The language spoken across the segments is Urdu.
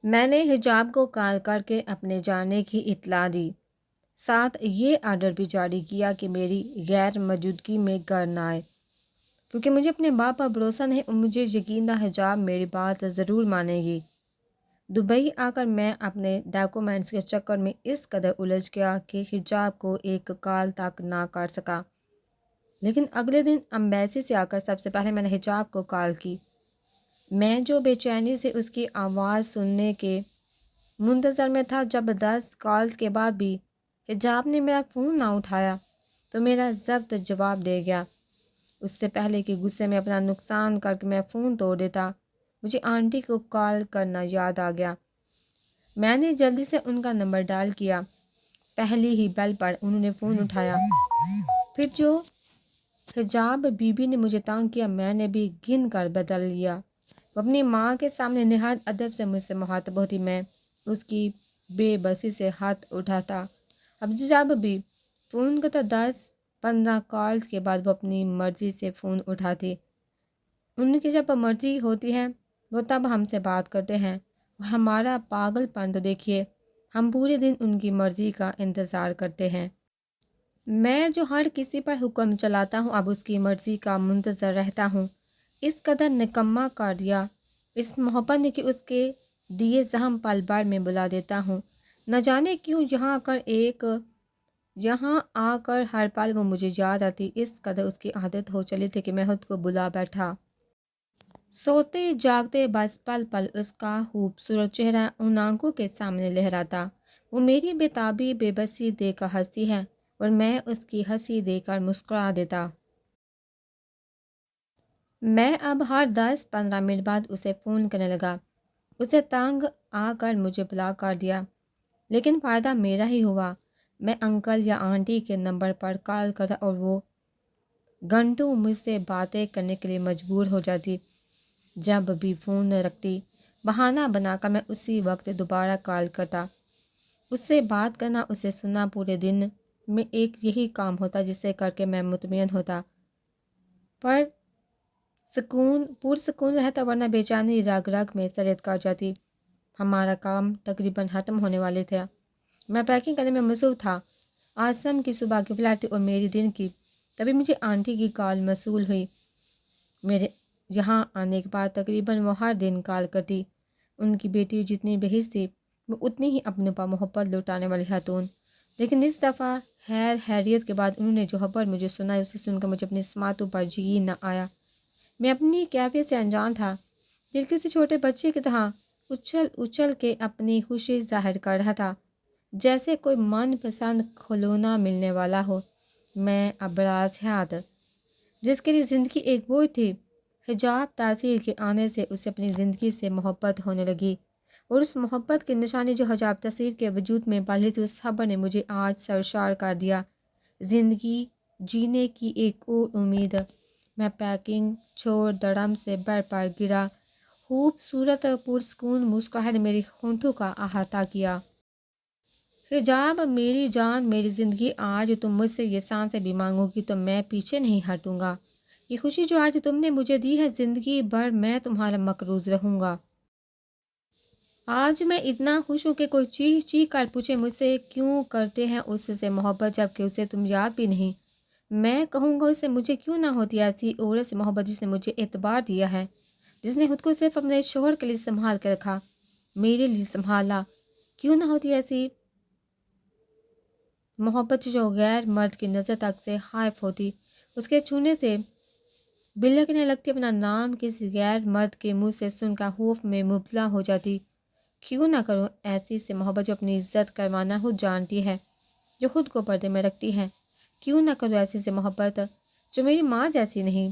میں نے حجاب کو کال کر کے اپنے جانے کی اطلاع دی، ساتھ یہ آرڈر بھی جاری کیا کہ میری غیر موجودگی میں گھر نہ آئے، کیونکہ مجھے اپنے باپ پر بھروسہ نہیں اور مجھے یقین تھا حجاب میری بات ضرور مانے گی۔ دبئی آ کر میں اپنے ڈاکومنٹس کے چکر میں اس قدر الجھ گیا کہ حجاب کو ایک کال تک نہ کر سکا، لیکن اگلے دن امبیسی سے آ کر سب سے پہلے میں نے حجاب کو کال کی۔ میں جو بے چینی سے اس کی آواز سننے کے منتظر میں تھا، جب 10 کالز کے بعد بھی حجاب نے میرا فون نہ اٹھایا تو میرا ضبط جواب دے گیا۔ اس سے پہلے کہ غصے میں اپنا نقصان کر کے میں فون توڑ دیتا، مجھے آنٹی کو کال کرنا یاد آ گیا۔ میں نے جلدی سے ان کا نمبر ڈائل کیا۔ پہلی ہی بیل پر انہوں نے فون اٹھایا۔ پھر جو حجاب بی بی نے مجھے تانگ کیا، میں نے بھی گن کر بدل لیا۔ وہ اپنی ماں کے سامنے نہایت ادب سے مجھ سے مخاطب ہوتی، میں اس کی بے بسی سے ہاتھ اٹھاتا۔ اب جب بھی فون کرتا 10-15 کالز کے بعد وہ اپنی مرضی سے فون اٹھاتی۔ ان کی جب مرضی ہوتی ہے وہ تب ہم سے بات کرتے ہیں، اور ہمارا پاگل پن تو دیکھیے، ہم پورے دن ان کی مرضی کا انتظار کرتے ہیں۔ میں جو ہر کسی پر حکم چلاتا ہوں اب اس کی مرضی کا منتظر رہتا ہوں۔ اس قدر نکما کر دیا اس محبت نے کہ اس کے دیے زخم پل بھر میں بلا دیتا ہوں۔ نہ جانے کیوں یہاں آ کر ہر پل وہ مجھے یاد آتی، اس قدر اس کی عادت ہو چلی تھی کہ میں خود کو بلا بیٹھا۔ سوتے جاگتے بس پل پل اس کا خوبصورت چہرہ ان آنکھوں کے سامنے لہراتا۔ وہ میری بےتابی بے بسی دیکھ کر ہنستی ہے اور میں اس کی ہنسی دیکھ کر مسکرا دیتا۔ میں اب ہر 10-15 منٹ بعد اسے فون کرنے لگا۔ اسے تنگ آ کر مجھے بلاک کر دیا، لیکن فائدہ میرا ہی ہوا۔ میں انکل یا آنٹی کے نمبر پر کال کرتا اور وہ گھنٹوں مجھ سے باتیں کرنے کے لیے مجبور ہو جاتی۔ جب بھی فون نہ رکھتی، بہانہ بنا کر میں اسی وقت دوبارہ کال کرتا۔ اس سے بات کرنا، اسے سننا پورے دن میں ایک یہی کام ہوتا جسے کر کے میں مطمئن ہوتا، پرسکون رہتا، ورنہ بے چینی رگ رگ میں سرد کر جاتی۔ ہمارا کام تقریباً ختم ہونے والے تھا۔ میں پیکنگ کرنے میں مصروف تھا۔ آسم کی صبح کی فلائٹ تھی اور میری دن کی۔ تبھی مجھے آنٹی کی کال موصول ہوئی۔ میرے یہاں آنے کے بعد تقریباً وہ ہر دن کال کرتی۔ ان کی بیٹی جتنی بے حس تھی، وہ اتنی ہی اپنے پر محبت لوٹانے والی خاتون، لیکن اس دفعہ حیریت کے بعد انہوں نے جو خبر مجھے سنائی اسے سن کر مجھے اپنی سماعتوں پر یقین نہ آیا۔ میں اپنی کیفیت سے انجان تھا، دل کسی چھوٹے بچے کی طرح اچھل اچھل کے اپنی خوشی ظاہر کر رہا تھا، جیسے کوئی من پسند کھلونا ملنے والا ہو۔ میں ابراز حیات، جس کے لیے زندگی ایک بوجھ تھی، حجاب تاثیر کے آنے سے اسے اپنی زندگی سے محبت ہونے لگی، اور اس محبت کی نشانی جو حجاب تاثیر کے وجود میں پلی تھی، اس خبر نے مجھے آج سرشار کر دیا۔ زندگی جینے کی ایک اور امید۔ میں پیکنگ چھوڑ دڑم سے بر پر گرا۔ خوبصورت پرسکون مسکراہٹ نے میری ہونٹوں کا احاطہ کیا۔ حجاب میری جان، میری زندگی، آج تم مجھ سے یہ سانسیں بھی مانگو گی تو میں پیچھے نہیں ہٹوں گا۔ یہ خوشی جو آج تم نے مجھے دی ہے، زندگی بھر میں تمہارا مقروض رہوں گا۔ آج میں اتنا خوش ہوں کہ کوئی چیخ چیخ کر پوچھے مجھ سے کیوں کرتے ہیں اس سے محبت جب کہ اسے تم یاد بھی نہیں۔ میں کہوں گا اس سے مجھے کیوں نہ ہوتی ایسی عورت سے محبت جس نے مجھے اعتبار دیا ہے، جس نے خود کو صرف اپنے شوہر کے لیے سنبھال کے رکھا، میرے لیے سنبھالا۔ کیوں نہ ہوتی ایسی محبت جو غیر مرد کی نظر تک سے خائف ہوتی، اس کے چھونے سے بلکنے لگتی، اپنا نام کسی غیر مرد کے منہ سے سن کر خوف میں مبتلا ہو جاتی۔ کیوں نہ کروں ایسی سے محبت جو اپنی عزت کروانا خود جانتی ہے، جو خود کو پردے میں رکھتی ہے۔ کیوں نہ کروں ایسی سے محبت جو میری ماں جیسی نہیں،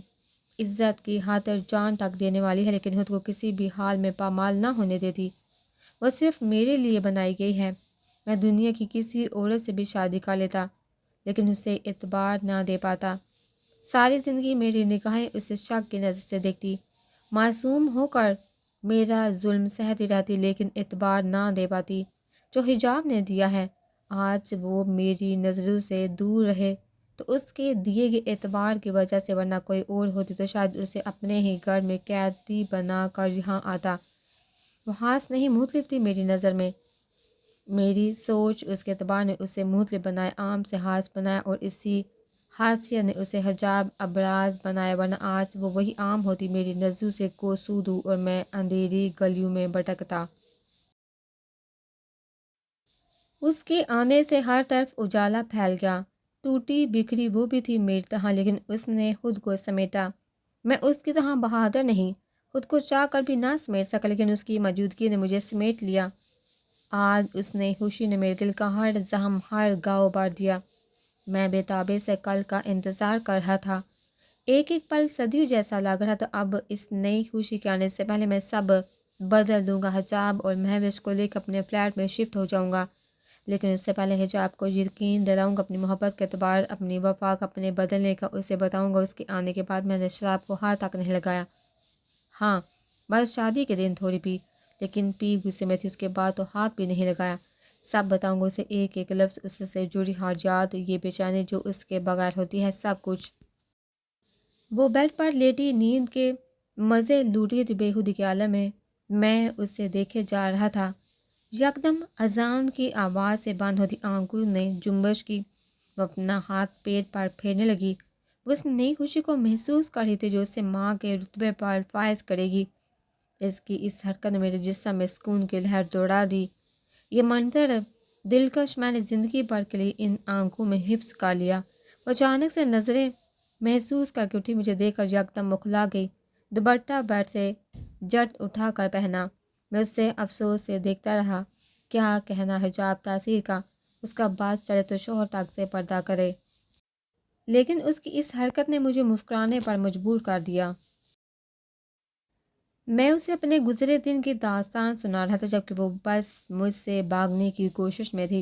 عزت کی خاطر جان تک دینے والی ہے، لیکن خود کو کسی بھی حال میں پامال نہ ہونے دیتی۔ وہ صرف میرے لیے بنائی گئی ہے۔ میں دنیا کی کسی عورت سے بھی شادی کر لیتا، لیکن اسے اعتبار نہ دے پاتا۔ ساری زندگی میری نگاہیں اسے شک کی نظر سے دیکھتی، معصوم ہو کر میرا ظلم سہتی رہتی، لیکن اعتبار نہ دے پاتی جو حجاب نے دیا ہے۔ آج وہ میری نظروں سے دور رہے تو اس کے دیے گئے اعتبار کی وجہ سے، ورنہ کوئی اور ہوتی تو شاید اسے اپنے ہی گھر میں قیدی بنا کر یہاں آتا۔ وہ ہاس نہیں مختلف تھی میری نظر میں۔ میری سوچ اس کے اعتبار نے اسے مختلف بنایا، عام سے ہاس بنایا، اور اسی حاصیت نے اسے حجاب ابراز بنایا، ورنہ آج وہ وہی عام ہوتی، میری نظروں سے کوسوں دور، اور میں اندھیری گلیوں میں بھٹکتا۔ اس کے آنے سے ہر طرف اجالا پھیل گیا۔ ٹوٹی بکھری وہ بھی تھی میری طرح، لیکن اس نے خود کو سمیٹا۔ میں اس کی طرح بہادر نہیں، خود کو چاہ کر بھی نہ سمیٹ سکا، لیکن اس کی موجودگی نے مجھے سمیٹ لیا۔ آج اس نے خوشی نے میرے دل کا ہر زخم، ہر گاؤ بھر دیا۔ میں بے تابی سے کل کا انتظار کر رہا تھا۔ ایک ایک پل صدیوں جیسا لگ رہا تھا۔ اب اس نئی خوشی کے آنے سے پہلے میں سب بدل دوں گا، حجاب اور مہوش کو لے کر اپنے فلیٹ میں شفٹ ہو جاؤں گا، لیکن اس سے پہلے حجاب کو یقین دلاؤں گا اپنی محبت کے اعتبار، اپنی وفا کا اپنے بدلنے کا۔ اسے بتاؤں گا اس کے آنے کے بعد میں نے شراب کو ہاتھ تک نہیں لگایا۔ ہاں، بس شادی کے دن تھوڑی پی، لیکن پی غصے میں تھی، اس کے بعد تو ہاتھ بھی نہیں لگایا۔ سب بتاؤں گا اسے، ایک ایک لفظ، اس سے جڑی ہر یاد، یہ بے چینی جو اس کے بغیر ہوتی ہے، سب کچھ۔ وہ بیڈ پر لیٹی نیند کے مزے لوٹی تھی بےخودی کے عالم میں اسے دیکھے جا رہا تھا۔ یکدم اذان کی آواز سے بند ہوتی آنکھوں نے جنبش کی۔ وہ اپنا ہاتھ پیٹ پر پھیرنے لگی۔ وہ اس نئی خوشی کو محسوس کر رہی تھی جو اسے ماں کے رتبے پر فائز کرے گی۔ اس کی اس حرکت نے میرے جسم میں سکون کی لہر دوڑا دی۔ یہ منظر دلکش میں نے زندگی بھر کے لیے ان آنکھوں میں حفظ کر لیا۔ وہ اچانک سے نظریں محسوس کر کے اٹھی، مجھے دیکھ کر یکدم مکھلا گئی۔ دوپٹہ بیڈ سے جٹ اٹھا کر پہنا۔ میں اس سے افسوس سے دیکھتا رہا۔ کیا کہنا حجاب تاثیر کا، اس کا باز چلے تو شوہر تک سے پردہ کرے، لیکن اس کی اس حرکت نے مجھے مسکرانے پر مجبور کر دیا۔ میں اسے اپنے گزرے دن کی داستان سنا رہا تھا، جبکہ وہ بس مجھ سے بھاگنے کی کوشش میں تھی،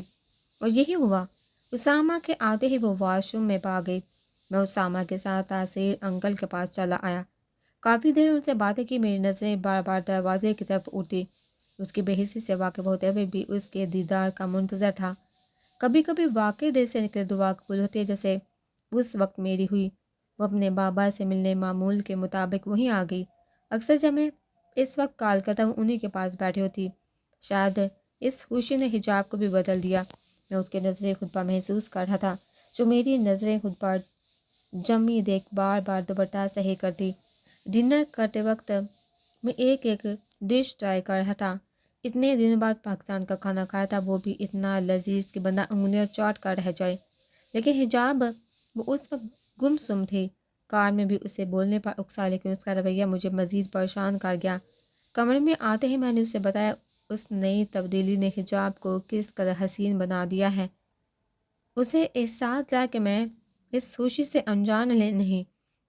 اور یہی ہوا۔ اسامہ کے آتے ہی وہ واش روم میں بھاگ گئی۔ میں اسامہ کے ساتھ تاثیر انکل کے پاس چلا آیا۔ کافی دیر ان سے باتیں کی، میری نظریں بار بار دروازے کی طرف اٹھی۔ اس کی بے حسی سے واقف ہوتے ہوئے بھی اس کے دیدار کا منتظر تھا۔ کبھی کبھی واقعی دل سے نکلے دعا قبول ہوتی ہے، جیسے اس وقت میری ہوئی۔ وہ اپنے بابا سے ملنے معمول کے مطابق وہیں آ گئی۔ اکثر جب میں اس وقت کال کرتا ہوں انہی کے پاس بیٹھی ہوتی۔ شاید اس خوشی نے حجاب کو بھی بدل دیا۔ میں اس کے نظریں خود پر محسوس کر رہا تھا، جو میری نظریں خود پر جمی دیکھ بار بار دوپٹہ صحیح کرتی۔ ڈنر کرتے وقت میں ایک ایک ڈش ٹرائی کر رہا تھا۔ اتنے دنوں بعد پاکستان کا کھانا کھایا تھا، وہ بھی اتنا لذیذ کہ بندہ انگلیاں چاٹ کر رہ جائے۔ لیکن حجاب، وہ اس وقت گمسم تھی۔ کار میں بھی اسے بولنے پر اکسا، لیکن اس کا رویہ مجھے مزید پریشان کر گیا۔ کمرے میں آتے ہی میں نے اسے بتایا اس نئی تبدیلی نے حجاب کو کس قدر حسین بنا دیا ہے۔ اسے احساس ہوا کہ میں اس خوشی سے انجان نہیں،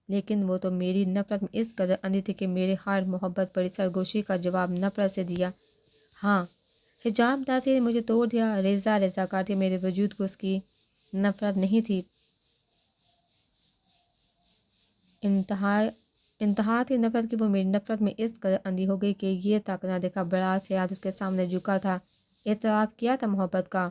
لیکن وہ تو میری نفرت میں اس قدر اندھی تھی کہ میرے ہر محبت بڑی سرگوشی کا جواب نفرت سے دیا۔ ہاں، حجاب تاثیر نے مجھے توڑ دیا، ریزہ ریزہ کر دیا۔ میرے وجود کو اس کی نفرت نہیں تھی، انتہا تھی نفرت کی۔ وہ میری نفرت میں اس قدر اندھی ہو گئی کہ یہ تک نہ دیکھا بڑا سے ہاتھ اس کے سامنے جھکا تھا، اعتراف کیا تھا محبت کا،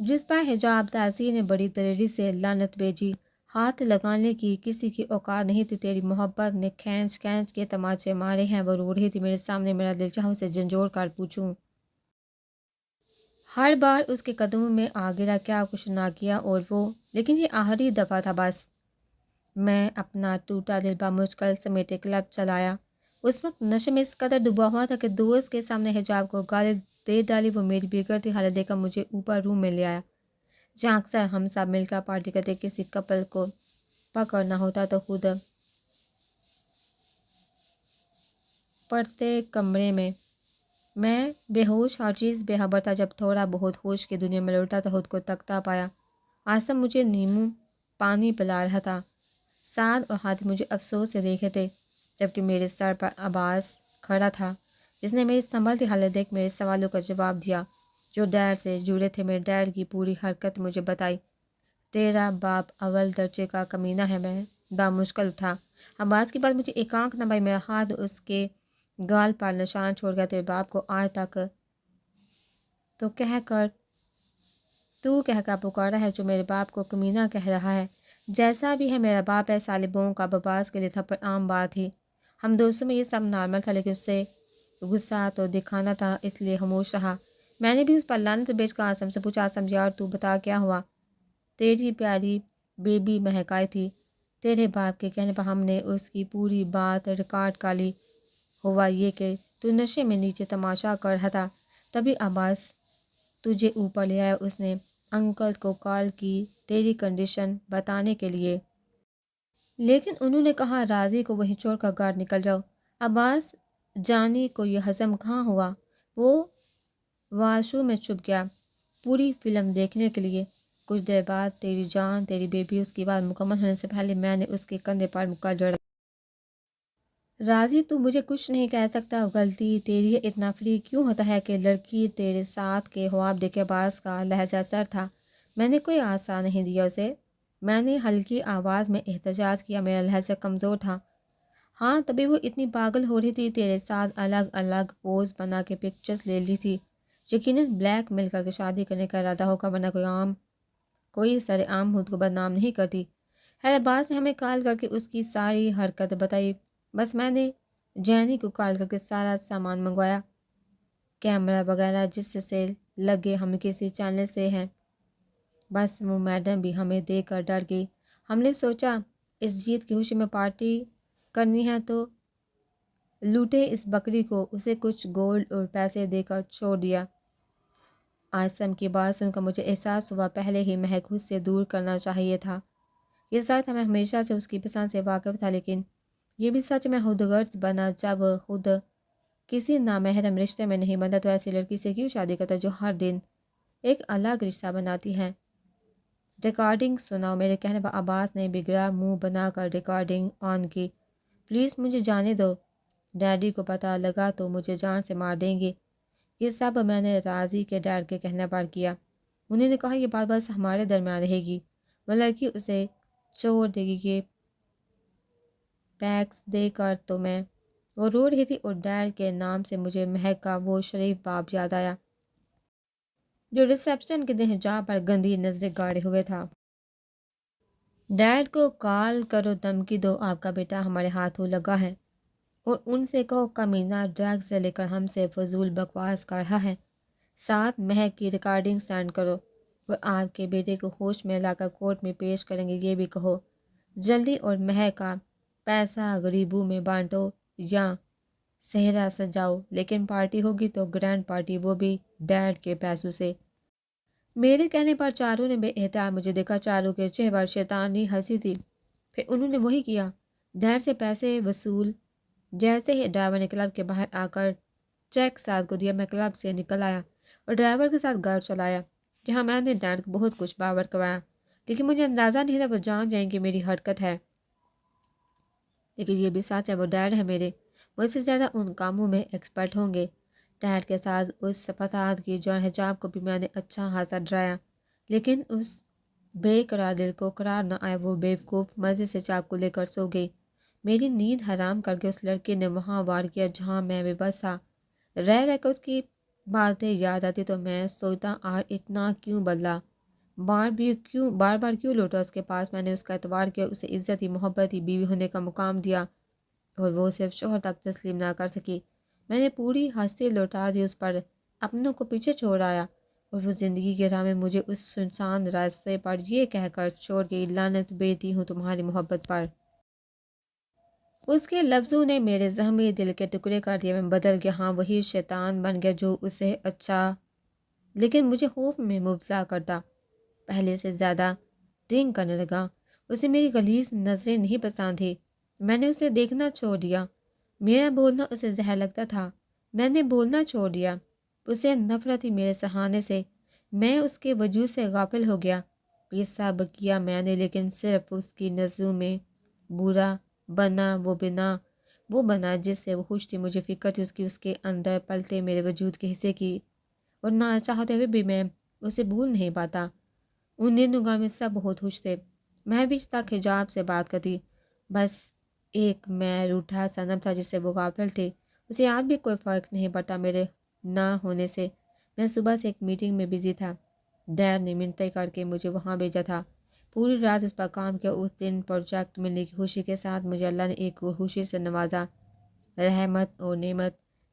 جس پر حجاب تاثیر نے بڑی دلیری سے لعنت بھیجی۔ ہاتھ لگانے کی کسی کی اوقات نہیں تھی، تیری محبت نے کھینچ کھینچ کے تماچے مارے ہیں۔ وہ رو رہی تھی میرے سامنے، میرا دل چاہا اسے جھنجھوڑ کر پوچھوں۔ ہر بار اس کے قدموں میں آ گرا، کیا کچھ نہ کیا، اور وہ، لیکن یہ آخری دفعہ تھا بس۔ میں اپنا ٹوٹا دل بمشکل سمیٹے کلب چلایا۔ اس وقت نشے میں اس قدر ڈوبا ہوا تھا کہ دوست کے سامنے حجاب کو گالی دے ڈالی۔ وہ میری بگڑتی حالت دیکھ کر مجھے اوپر روم میں لے آیا، جہاں اکثر ہم سب مل کر پارٹی کرتے۔ کسی کپل کو پکڑنا ہوتا تو خود پڑھتے کمرے میں۔ میں بے ہوش، ہر چیز بے خبر تھا۔ جب تھوڑا بہت ہوش کی دنیا میں لوٹا تو خود کو تکتا پایا۔ آصف مجھے نیمو پانی پلا رہا تھا۔ سعد اور ہاتھ مجھے افسوس سے دیکھے تھے، جبکہ میرے سر پر عباس کھڑا تھا، جس نے میری سنبھلتی حالت دیکھ میرے سوالوں کا جواب دیا جو ڈیڈ سے جڑے تھے۔ میرے ڈیڈ کی پوری حرکت مجھے بتائی۔ تیرا باپ اول درجے کا کمینہ ہے۔ میں بامشکل اٹھا۔ عباس کی بات مجھے ایک آنکھ نہ بھائی، میرا ہاتھ اس کے گال پر نشان چھوڑ گیا۔ تیرے باپ کو آج تک تو کہہ کر پکارا ہے، جو میرے باپ کو کمینہ کہہ رہا ہے۔ جیسا بھی ہے میرا باپ ہے۔ سالبوں کا عباس کے لیے تھپڑ عام بات تھی۔ ہم دوستوں میں یہ سب نارمل تھا، لیکن اس سے غصہ تو دکھانا تھا اس لیے خاموش رہا۔ میں نے بھی اس پر لعنت بیچ کر آسم سے پوچھا، آسم یار تو بتا کیا ہوا؟ تیری پیاری بیبی مہکائی تھی، تیرے باپ کے کہنے پر ہم نے اس کی پوری بات ریکارڈ کر لی۔ ہوا یہ کہ تو نشے میں نیچے تماشا کر رہا تھا، تبھی عباس تجھے اوپر لے آیا۔ اس نے انکل کو کال کی تیری کنڈیشن بتانے کے لیے، لیکن انہوں نے کہا راضی کو وہیں چھوڑ کر گھر نکل جاؤ۔ عباس جانی کو یہ ہضم کہاں ہوا، وہ واش روم میں چھپ گیا پوری فلم دیکھنے کے لیے۔ کچھ دیر بعد تیری جان تیری بیبی، اس کی بات مکمل ہونے سے پہلے میں نے اس کے کندھے پر مکہ جڑا۔ راضی تو مجھے کچھ نہیں کہہ سکتا، غلطی تیری ہے۔ اتنا فری کیوں ہوتا ہے کہ لڑکی تیرے ساتھ کے خواب دیکھے؟ عباس کا لہجہ سر تھا۔ میں نے کوئی آسا نہیں دیا اسے، میں نے ہلکی آواز میں احتجاج کیا، میرا لہجہ کمزور تھا۔ ہاں تبھی وہ اتنی پاگل ہو رہی تھی، تیرے ساتھ الگ الگ پوز بنا کے پکچرز لے لی تھی، یقیناً بلیک میل کر کے شادی کرنے کا ارادہ ہوگا، ورنہ کوئی سر عام خود کو بدنام نہیں کرتی۔ خیر عباس نے ہمیں کال کر کے اس کی ساری حرکت بتائی، بس میں نے جینی کو کال کر کے سارا سامان منگوایا، کیمرہ وغیرہ جس سے لگے ہم کسی چینل سے ہیں۔ بس وہ میڈم بھی ہمیں دیکھ کر ڈر گئی۔ ہم نے سوچا اس جیت کی خوشی میں پارٹی کرنی ہے تو لوٹے اس بکری کو، اسے کچھ گولڈ اور پیسے دے کر چھوڑ دیا۔ آسم کی بات سن کر مجھے احساس ہوا پہلے ہی مہک خود سے دور کرنا چاہیے تھا۔ یہ ساتھ میں ہمیشہ سے اس کی پسند سے واقف تھا، لیکن یہ بھی سچ میں خود غرض بنا جب خود کسی نامحرم رشتے میں نہیں بنتا تو ایسی لڑکی سے کیوں شادی کرتا جو ہر دن ایک الگ رشتہ بناتی ہے۔ ریکارڈنگ سناؤ، میرے کہنے پر عباس نے بگڑا منہ بنا کر ریکارڈنگ آن کی۔ پلیز مجھے جانے دو، ڈیڈی کو پتہ لگا تو مجھے جان سے مار دیں گے۔ یہ سب میں نے راضی کے ڈیڈ کے کہنے پر کیا۔ انہوں نے کہا یہ بات بس ہمارے درمیان رہے گی، وہ لڑکی اسے چھوڑ دے گی۔ یہ پیکس دے کر تو میں وہ رو رہی تھی اور ڈیڈ کے نام سے مجھے مہک کا وہ شریف باپ یاد آیا جو ریسیپشن کے دن حجاب پر گندی نظریں گاڑے ہوئے تھا۔ ڈیڈ کو کال کرو، دھمکی دو آپ کا بیٹا ہمارے ہاتھوں لگا ہے اور ان سے کہو کمینہ ڈرگ سے لے کر ہم سے فضول بکواس کر رہا ہے، ساتھ مہک کی ریکارڈنگ سینڈ کرو اور آپ کے بیٹے کو ہوش میں لا کر کورٹ میں پیش کریں گے، یہ بھی کہو جلدی، اور مہک کا پیسہ غریبوں میں بانٹو یا صحرا سجاؤ، لیکن پارٹی ہوگی تو گرینڈ پارٹی، وہ بھی ڈیڈ کے پیسوں سے۔ میرے کہنے پر چاروں نے بے احتیاط مجھے دیکھا، چاروں کے چہرے پر شیطانی ہنسی تھی۔ پھر انہوں نے وہی کیا، ڈیڈ سے پیسے وصول۔ جیسے ہی ڈرائیور نے کلب کے باہر آ کر چیک ساتھ کو دیا، میں کلب سے نکل آیا اور ڈرائیور کے ساتھ گاڑی چلایا، جہاں میں نے ڈیڈ کو بہت کچھ باور کروایا، لیکن مجھے اندازہ نہیں تھا وہ جان جائیں کہ میری حرکت ہے۔ لیکن یہ بھی سچ ہے وہ ڈیڈ ہے میرے، مجھ سے زیادہ ان کاموں میں ایکسپرٹ ہوں گے۔ ڈیڈ کے ساتھ اس فساد کی جان حجاب کو بھی میں نے اچھا خاصا ڈرایا، لیکن اس بے قرار دل کو قرار نہ آیا۔ وہ بیوقوف مزے سے چاقو لے کر سو گئی۔ میری نیند حرام کر کے اس لڑکی نے وہاں وار کیا جہاں میں بے بس تھا۔ رہ کر اس کی باتیں یاد آتی تو میں سوچتا آر اتنا کیوں بدلا، بار بار کیوں لوٹا اس کے پاس۔ میں نے اس کا اعتبار کیا، اسے عزت ہی محبت ہی بیوی ہونے کا مقام دیا اور وہ صرف شوہر تک تسلیم نہ کر سکی۔ میں نے پوری ہستی لوٹا دی اس پر، اپنوں کو پیچھے چھوڑ آیا اور وہ زندگی کے راہ میں مجھے اس سنسان راستے پر یہ کہہ کر چھوڑ گئی، لعنت بیتی ہوں تمہاری محبت پر۔ اس کے لفظوں نے میرے زخمی دل کے ٹکڑے کر دیے۔ میں بدل گیا، ہاں وہی شیطان بن گیا جو اسے اچھا لیکن مجھے خوف میں مبتلا کرتا، پہلے سے زیادہ ڈرنک کرنے لگا۔ اسے میری غلیظ نظریں نہیں پسند تھی، میں نے اسے دیکھنا چھوڑ دیا۔ میرا بولنا اسے زہر لگتا تھا، میں نے بولنا چھوڑ دیا۔ اسے نفرت تھی میرے سہانے سے، میں اس کے وجود سے غافل ہو گیا۔ یہ سب کیا میں نے لیکن صرف اس کی نظروں میں برا بنا وہ بنا جس سے وہ خوش تھی۔ مجھے فکر تھی اس کے اندر پلتے میرے وجود کے حصے کی، اور نہ چاہتے ہوئے بھی میں اسے بھول نہیں پاتا۔ ان دنوں میں سب بہت خوش تھے، میں بھی تک حجاب سے بات کرتی، بس ایک میں روٹھا صنم تھا جس سے وہ غافل تھے۔ اسے آج بھی کوئی فرق نہیں پڑتا میرے نہ ہونے سے۔ میں صبح سے ایک میٹنگ میں بزی تھا، ڈیڈ نے منتیں کر کے مجھے وہاں بھیجا تھا، پوری رات اس پر کام کیا۔ اس دن پروجیکٹ ملنے کی خوشی کے ساتھ مجھے اللہ نے ایک اور خوشی سے نوازا، رحمت اور نعمت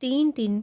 3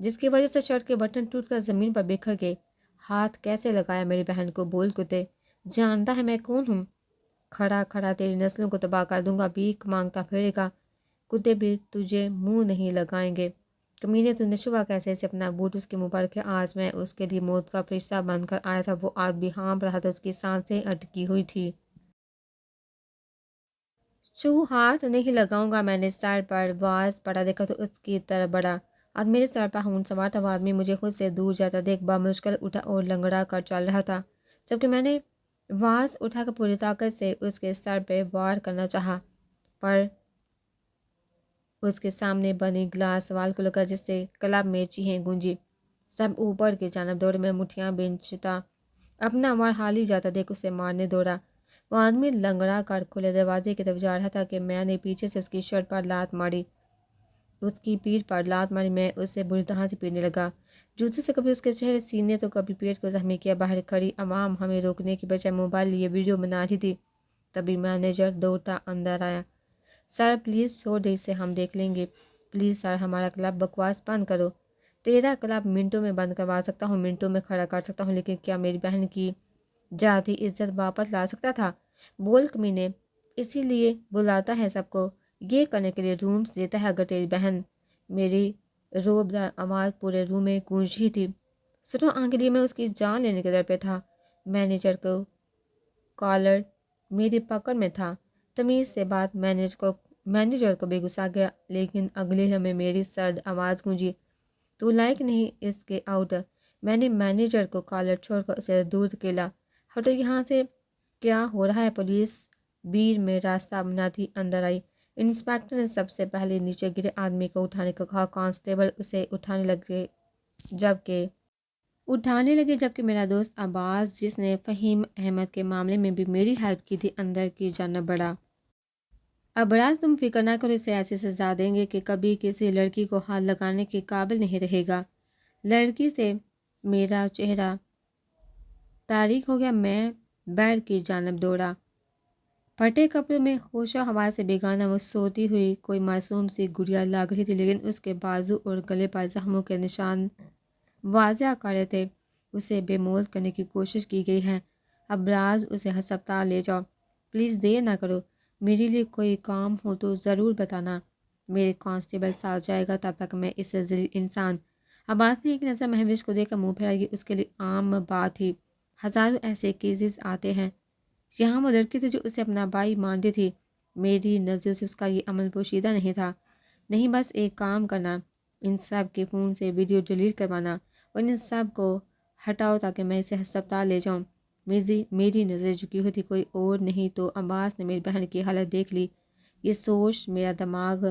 جس کی وجہ سے شرٹ کے بٹن ٹوٹ کر زمین پر بکھر گئے۔ ہاتھ کیسے لگایا میری بہن کو؟ بول کتے، جانتا ہے میں کون ہوں؟ کھڑا کھڑا تیری نسلوں کو تباہ کر دوں گا، بھیک مانگتا پھرے گا، کتے بھی تجھے منہ نہیں لگائیں گے۔ کمینے، تو نے چھپا کیسے اسے اپنا بوٹ اس کے منہ پر رکھے؟ آج میں اس کے لیے موت کا فرشتہ بن کر آیا تھا۔ وہ آدمی ہانپ رہا تھا، اس کی سانسیں اٹکی ہوئی تھی۔ چو ہاتھ نہیں لگاؤں گا۔ میں نے سر پر واز پڑا دیکھا تو اس کی طرف بڑھا۔ آج میرے سر پر ہون سوار تھا۔ وہ آدمی مجھے خود سے دور جاتا دیکھ بمشکل اٹھا اور لنگڑا کر چل رہا تھا، جبکہ میں نے واز اٹھا کر پوری طاقت سے اس کے سر پہ وار کرنا چاہا، پر اس کے سامنے بنی گلاس وال کو لگا، جس سے کلب میں چیخیں گونجی۔ سب اوپر کی جانب دوڑے۔ میں مٹھیاں بینچتا اپنا وار حالی جاتا دیکھ اسے مارنے دوڑا۔ وہ آدمی لنگڑا کر کھلے دروازے کی طرف جا رہا تھا کہ میں نے پیچھے سے اس کی شرٹ پر لات ماری، اس کی پیٹھ پر لات ماری۔ میں اسے بری طرح سے پیٹنے لگا، جوتے سے کبھی اس کے چہرے، سینے تو کبھی پیٹ کو زخمی کیا۔ باہر کھڑی عوام ہمیں روکنے کی بجائے موبائل لیے ویڈیو بنا رہی تھی۔ تبھی مینیجر دوڑتا اندر آیا۔ سر پلیز چھوڑ دے اسے، ہم دیکھ لیں گے۔ پلیز سر، ہمارا کلب بکواس بند کرو۔ تیرا کلب منٹوں میں بند کروا سکتا ہوں، منٹوں میں کھڑا کر سکتا ہوں، لیکن کیا میری بہن کی جاتی عزت واپس لا سکتا تھا؟ بول کمینے، اسی لیے بلاتا ہے سب کو، یہ کرنے کے لیے رومز دیتا ہے۔ اگر تیری بہن، میری روبدار آواز پورے روم میں گونج رہی تھی۔ سنو آنگلی میں اس کی جان لینے کے در پہ تھا۔ مینیجر کو کالر میری پکڑ میں تھا۔ تمیز سے بات مینیجر کو بھی غصہ گیا، لیکن اگلے لمحے میری سرد آواز گونجی، تو لائق نہیں اس کے آؤٹ۔ میں نے مینیجر کو کالر چھوڑ کر اسے دور دھکیلا۔ ہٹو یہاں سے، کیا ہو رہا ہے؟ پولیس بھیڑ میں راستہ بناتی اندر آئی۔ انسپکٹر نے سب سے پہلے نیچے گرے آدمی کو اٹھانے کو کہا۔ کانسٹیبل اسے اٹھانے لگے جبکہ میرا دوست عباس، جس نے فہیم احمد کے معاملے میں بھی میری ہیلپ کی تھی، اندر کی جانب بڑھا۔ ابراز، تم فکر نہ کرو، اسے ایسی سزا دیں گے کہ کبھی کسی لڑکی کو ہاتھ لگانے کے قابل نہیں رہے گا۔ لڑکی سے میرا چہرہ تاریک ہو گیا۔ میں بیڈ کی جانب دوڑا۔ پھٹے کپڑوں میں ہوش و حواس سے بیگانہ وہ سوتی ہوئی کوئی معصوم سی گڑیا لگ رہی تھی، لیکن اس کے بازو اور گلے پر زخموں کے نشان واضح کر رہے تھے۔ اسے بے مول کرنے کی کوشش کی گئی ہے۔ ابراز، اسے ہسپتال لے جاؤ، پلیز دیر نہ کرو۔ میرے لیے کوئی کام ہو تو ضرور بتانا، میرے کانسٹیبل ساتھ جائے گا، تب تک میں اس ذلیل انسان۔ عباس نے ایک نظر مہوش کو دیکھ کر منہ پھیرا۔ یہ اس کے لیے عام بات تھی، ہزاروں ایسے کیسز آتے ہیں۔ یہاں وہ لڑکی تھی جو اسے اپنا بھائی مانتی تھی۔ میری نظروں سے اس کا یہ عمل پوشیدہ نہیں تھا۔ نہیں، بس ایک کام کرنا، ان سب کے فون سے ویڈیو ڈیلیٹ کروانا اور ان سب کو ہٹاؤ تاکہ میں اسے ہسپتال لے جاؤں۔ میری نظر جھکی ہوئی تھی، کوئی اور نہیں تو عباس نے میری بہن کی حالت دیکھ لی۔ یہ سوچ میرا دماغ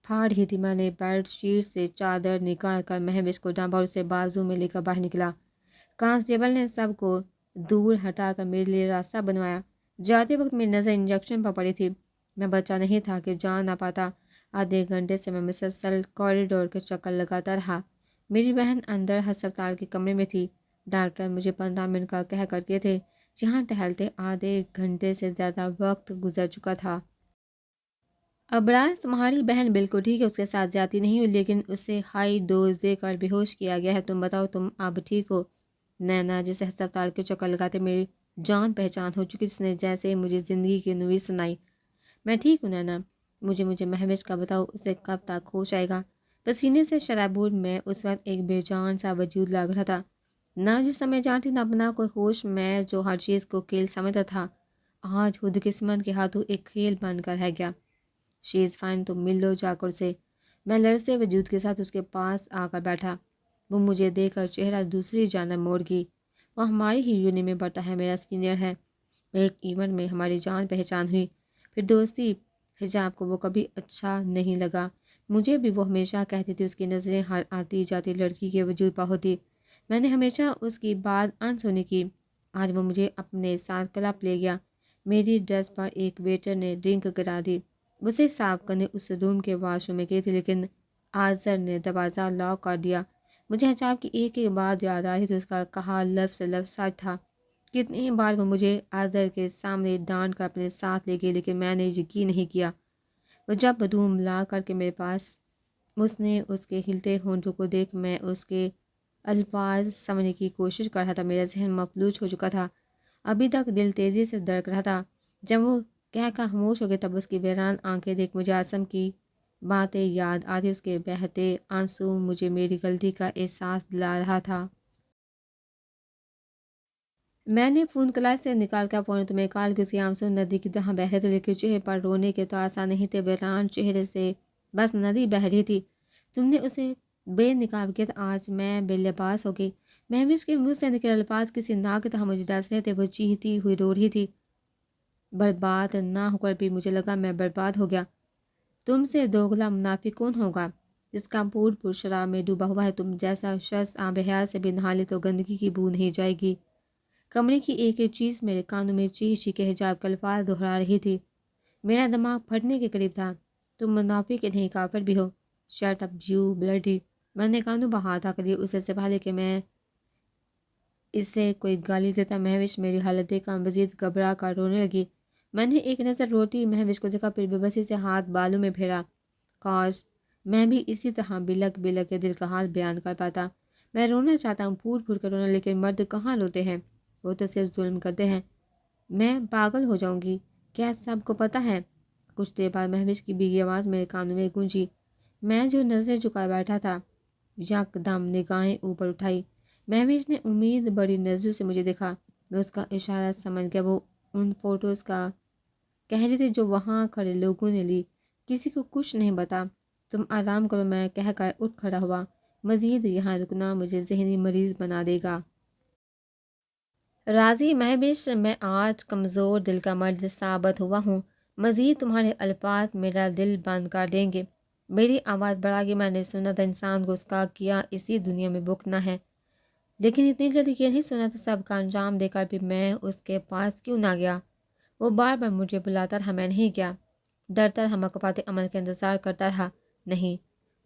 پھاڑ رہی تھی۔ میں نے بیڈ شیٹ سے چادر نکال کر مہوش کو ڈانپا اور اسے بازو میں لے کر باہر نکلا۔ کانسٹیبل نے سب کو دور ہٹا کر میرے لیے راستہ بنوایا۔ جاتے وقت میری نظر انجیکشن پر پڑی تھی۔ میں بچہ نہیں تھا کہ جان نہ پاتا۔ آدھے گھنٹے سے میں مسلسل کوریڈور کے چکر لگاتا رہا۔ میری بہن اندر ہسپتال کے کمرے میں تھی۔ ڈاکٹر مجھے 15 منٹ کا کہہ کر گئے تھے۔ یہاں ٹہلتے آدھے گھنٹے سے زیادہ وقت گزر چکا تھا۔ ابراز، تمہاری بہن بالکل ٹھیک ہے، اس کے ساتھ زیادتی نہیں ہوئی، لیکن اسے ہائی ڈوز دے کر بے ہوش کیا گیا ہے۔ تم بتاؤ، تم اب ٹھیک ہو؟ نینا، جسے ہسپتال کے چکر لگاتے میری جان پہچان ہو چکی، اس نے جیسے ہی مجھے زندگی کی نوید سنائی۔ میں ٹھیک ہوں نینا، مجھے مہوش کا بتاؤ، اسے کب تک ہوش آئے گا؟ پسینے سے شرابور میں اس وقت ایک بے جان سا وجود لگ رہا تھا، نہ جسم میں جان تھی، نہ اپنا کوئی ہوش۔ میں جو ہر چیز کو کھیل سمجھتا تھا، آج خود قسمت کے ہاتھوں ایک کھیل بن کر رہ گیا۔ شی از فائن، تم مل لو جا کر سے۔ میں لرزتے وجود کے ساتھ اس کے پاس آ کر بیٹھا۔ وہ مجھے دیکھ کر چہرہ دوسری جانب موڑ گئی۔ وہ ہماری ہی یونین میں پڑھتا ہے، میرا سینئر ہے۔ ایک ایونٹ میں ہماری جان پہچان ہوئی، پھر دوستی۔ حجاب کو وہ کبھی اچھا نہیں لگا، مجھے بھی۔ وہ ہمیشہ کہتی تھی اس کی نظریں ہر آتی جاتی لڑکی کے وجود پر ہوتی۔ میں نے ہمیشہ اس کی بات انسنی کی۔ آج وہ مجھے اپنے ساتھ کلب لے گیا۔ میری ڈریس پر ایک ویٹر نے ڈرنک گرا دی۔ اسے صاف کرنے اس روم کے واش روم میں گئی تھی، لیکن آذر نے دروازہ لاک کر دیا۔ مجھے حجاب کی ایک ایک بات یاد آ رہی تھی، اس کا کہا لفظ سچ تھا۔ کتنی بار وہ مجھے آذر کے سامنے ڈانٹ کر اپنے ساتھ لے گئی، لیکن میں نے یقین نہیں کیا۔ وہ جب روم لا کر کے میرے پاس اس نے اس کے ہلتے ہونٹوں کو دیکھ میں اس کے الفاظ سمجھنے کی کوشش کر رہا تھا۔ میرا ذہن مفلوج ہو چکا تھا، ابھی تک دل تیزی سے دھڑک رہا تھا۔ جب وہ کہہ کر خاموش ہو گئے تب اس کی ویران آنکھیں دیکھ مجھے عاصم کی باتیں یاد آتی، اس کے بہتے آنسو مجھے میری غلطی کا احساس دلا رہا تھا۔ میں نے فون کلاس سے نکال کر فون تمہیں کال کی، اس کے آنسو ندی کی طرح بہ رہے تھے، لیکن چہرے پر رونے کے تو آثار نہیں تھے، ویران چہرے سے بس ندی بہ رہی تھی۔ تم نے اسے بے نقاب کیا تھا، آج میں بے لباس ہو گئی۔ مہوش کے منہ سے نکلے الفاظ کسی ناگ کی طرح مجھے ڈس رہے تھے، وہ چیختی ہوئی رو رہی تھی۔ برباد نہ ہو کر بھی مجھے لگا میں برباد ہو گیا۔ تم سے دوگلا منافق کون ہوگا جس کا پور شراب میں ڈوبا ہوا ہے؟ تم جیسا شخص آب حیات سے بھی نہا لے تو گندگی کی بو نہیں جائے گی۔ کمرے کی ایک ایک چیز میرے کانوں میں چیخ چیخ کے حجاب کے الفاظ دہرا رہی تھی۔ میرا دماغ پھٹنے کے قریب تھا۔ تم منافق نہیں، کافر بھی ہو۔ Shut up you bloody. میں نے کانوں پر ہاتھ رکھ دیا، اسے سے پہلے کہ میں اس سے کوئی گالی دیتا۔ مہوش میری حالت دیکھ کر مزید گھبرا کر رونے لگی۔ میں نے ایک نظر روتی مہوش کو دیکھا، پھر بے بسی سے ہاتھ بالوں میں پھیرا۔ کاش میں بھی اسی طرح بلک بلک کے دل کا حال بیان کر پاتا۔ میں رونا چاہتا ہوں، پھوٹ پھوٹ کر رونا، لیکن مرد کہاں روتے ہیں، وہ تو صرف ظلم کرتے ہیں۔ میں پاگل ہو جاؤں گی، کیا سب کو پتہ ہے؟ کچھ دیر بعد مہوش کی بھیگی آواز میرے کانوں میں گونجی۔ میں جو نظریں جھکائے بیٹھا تھا یک دم نگاہیں اوپر اٹھائی۔ مہوش نے امید بڑی نظروں سے مجھے دیکھا۔ میں اس کا اشارہ سمجھ گیا، وہ ان فوٹوز کا کہہ رہی تھی جو وہاں کھڑے لوگوں نے لی۔ کسی کو کچھ نہیں بتا، تم آرام کرو، میں کہہ کر اٹھ کھڑا ہوا۔ مزید یہاں رکنا مجھے ذہنی مریض بنا دے گا۔ راضی مہوش، میں آج کمزور دل کا مرد ثابت ہوا ہوں۔ مزید تمہارے الفاظ میرا دل بند کر دیں گے۔ میری آواز بڑھا گئی۔ میں نے سنا تھا انسان کو اس کا کیا اسی دنیا میں بھگتنا ہے، لیکن اتنی جلدی یہ نہیں سنا تھا سب کا انجام دے کر بھی میں اس کے پاس کیوں نہ گیا۔ وہ بار بار مجھے بلاتا رہا، میں نہیں گیا۔ ڈرتا رہا، مکافات عمل کا انتظار کرتا رہا، نہیں،